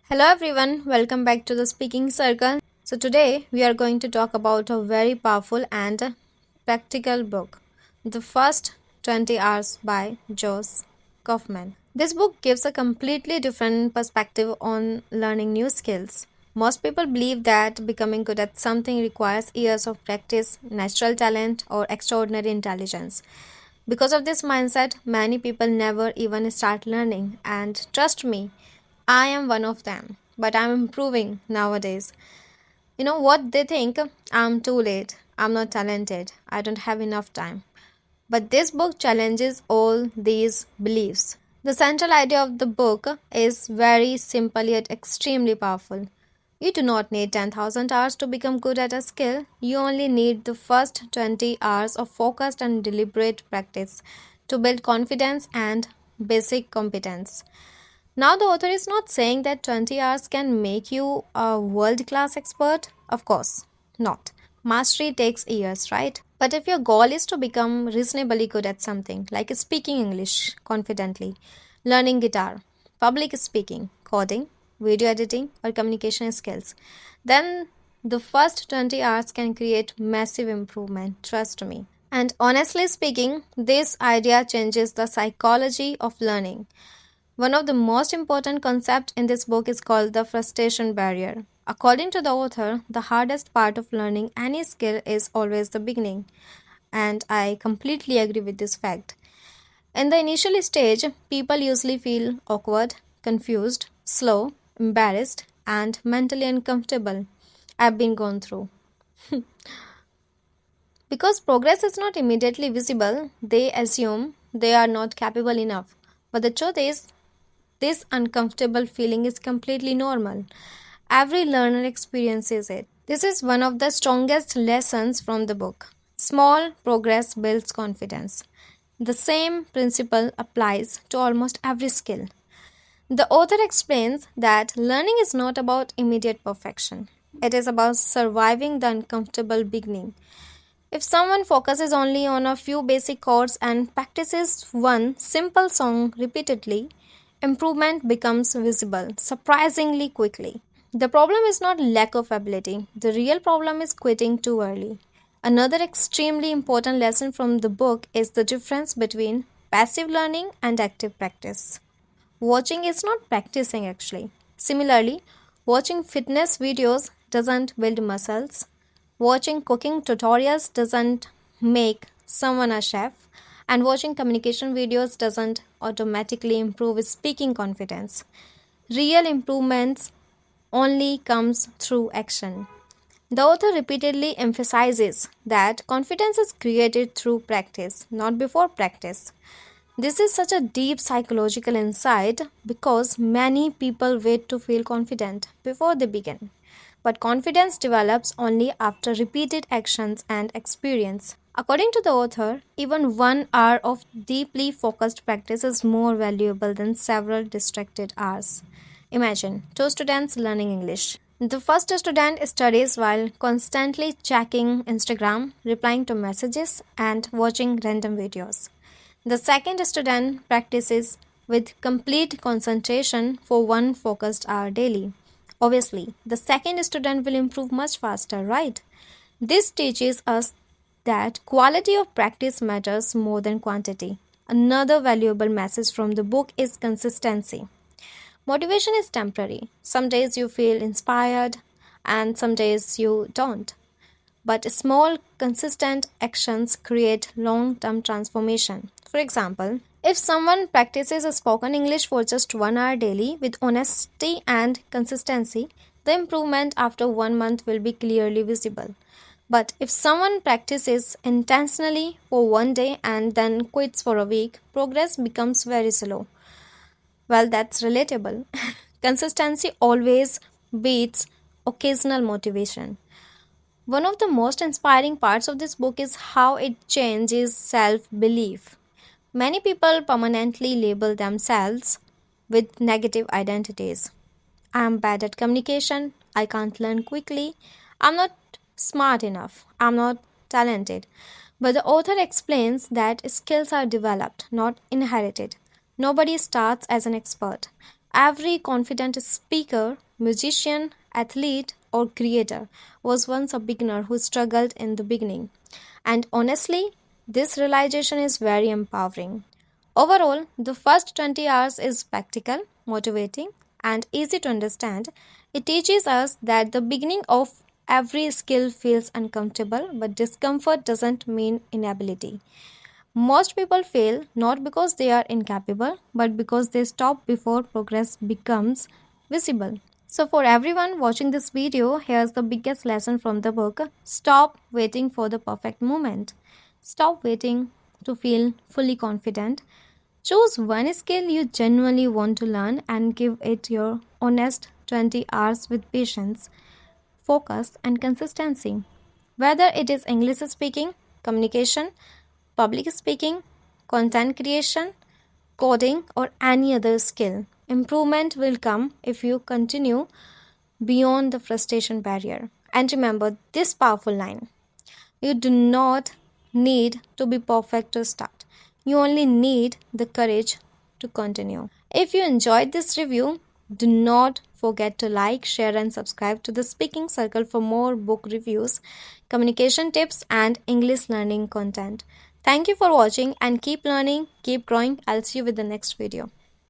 Hello everyone, welcome back to the Speaking Circle. So today we are going to talk about a very powerful and practical book, The First 20 Hours by Josh Kaufman. This book gives a completely different perspective on learning new skills. Most people believe that becoming good at something requires years of practice, natural talent, or extraordinary intelligence. Because of this mindset, many people never even start learning, and trust me, I am one of them, but I'm improving nowadays. You know what they think? I'm too late. I'm not talented. I don't have enough time. But this book challenges all these beliefs. The central idea of the book is very simple yet extremely powerful. You do not need 10,000 hours to become good at a skill. You only need the first 20 hours of focused and deliberate practice to build confidence and basic competence. Now, the author is not saying that 20 hours can make you a world class expert. Of course, not. Mastery takes years, right? But if your goal is to become reasonably good at something, like speaking English confidently, learning guitar, public speaking, coding, video editing, or communication skills, then the first 20 hours can create massive improvement, trust me. And honestly speaking, this idea changes the psychology of learning. One of the most important concepts in this book is called the frustration barrier. According to the author, the hardest part of learning any skill is always the beginning, and I completely agree with this fact. In the initial stage, people usually feel awkward, confused, slow, embarrassed, and mentally uncomfortable. I've been gone through. Because progress is not immediately visible, they assume they are not capable enough. But the truth is, this uncomfortable feeling is completely normal. Every learner experiences it. This is one of the strongest lessons from the book. Small progress builds confidence. The same principle applies to almost every skill. The author explains that learning is not about immediate perfection. It is about surviving the uncomfortable beginning. If someone focuses only on a few basic chords and practices one simple song repeatedly, improvement becomes visible surprisingly quickly. The problem is not lack of ability, the real problem is quitting too early. Another extremely important lesson from the book is the difference between passive learning and active practice. Watching is not practicing actually. Similarly, watching fitness videos doesn't build muscles. Watching cooking tutorials doesn't make someone a chef. And watching communication videos doesn't automatically improve speaking confidence. Real improvements only comes through action. The author repeatedly emphasizes that confidence is created through practice, not before practice. This is such a deep psychological insight because many people wait to feel confident before they begin. But confidence develops only after repeated actions and experience. According to the author, even 1 hour of deeply focused practice is more valuable than several distracted hours. Imagine two students learning English. The first student studies while constantly checking Instagram, replying to messages, and watching random videos. The second student practices with complete concentration for one focused hour daily. Obviously, the second student will improve much faster, right? This teaches us that quality of practice matters more than quantity. Another valuable message from the book is consistency. Motivation is temporary. Some days you feel inspired, and some days you don't. But small, consistent actions create long term transformation. For example, if someone practices a spoken English for just 1 hour daily with honesty and consistency, the improvement after 1 month will be clearly visible. But if someone practices intentionally for 1 day and then quits for a week, progress becomes very slow. Well, that's relatable. Consistency always beats occasional motivation. One of the most inspiring parts of this book is how it changes self belief. Many people permanently label themselves with negative identities. I'm bad at communication, I can't learn quickly, I'm not smart enough, I'm not talented. But the author explains that skills are developed, not inherited. Nobody starts as an expert. Every confident speaker, musician, athlete, or creator was once a beginner who struggled in the beginning. And honestly, this realization is very empowering. Overall, the first 20 hours is practical, motivating, and easy to understand. It teaches us that the beginning of every skill feels uncomfortable, but discomfort doesn't mean inability. Most people fail not because they are incapable, but because they stop before progress becomes visible. So, for everyone watching this video, here's the biggest lesson from the book: stop waiting for the perfect moment. Stop waiting to feel fully confident. Choose one skill you genuinely want to learn and give it your honest 20 hours with patience, focus, and consistency. Whether it is English speaking, communication, public speaking, content creation, coding, or any other skill, improvement will come if you continue beyond the frustration barrier. And remember this powerful line: you do not need to be perfect to start. You only need the courage to continue. If you enjoyed this review, do not forget to like, share, and subscribe to the Speaking Circle for more book reviews, communication tips, and English learning content. Thank you for watching and keep learning, keep growing. I'll see you with the next video.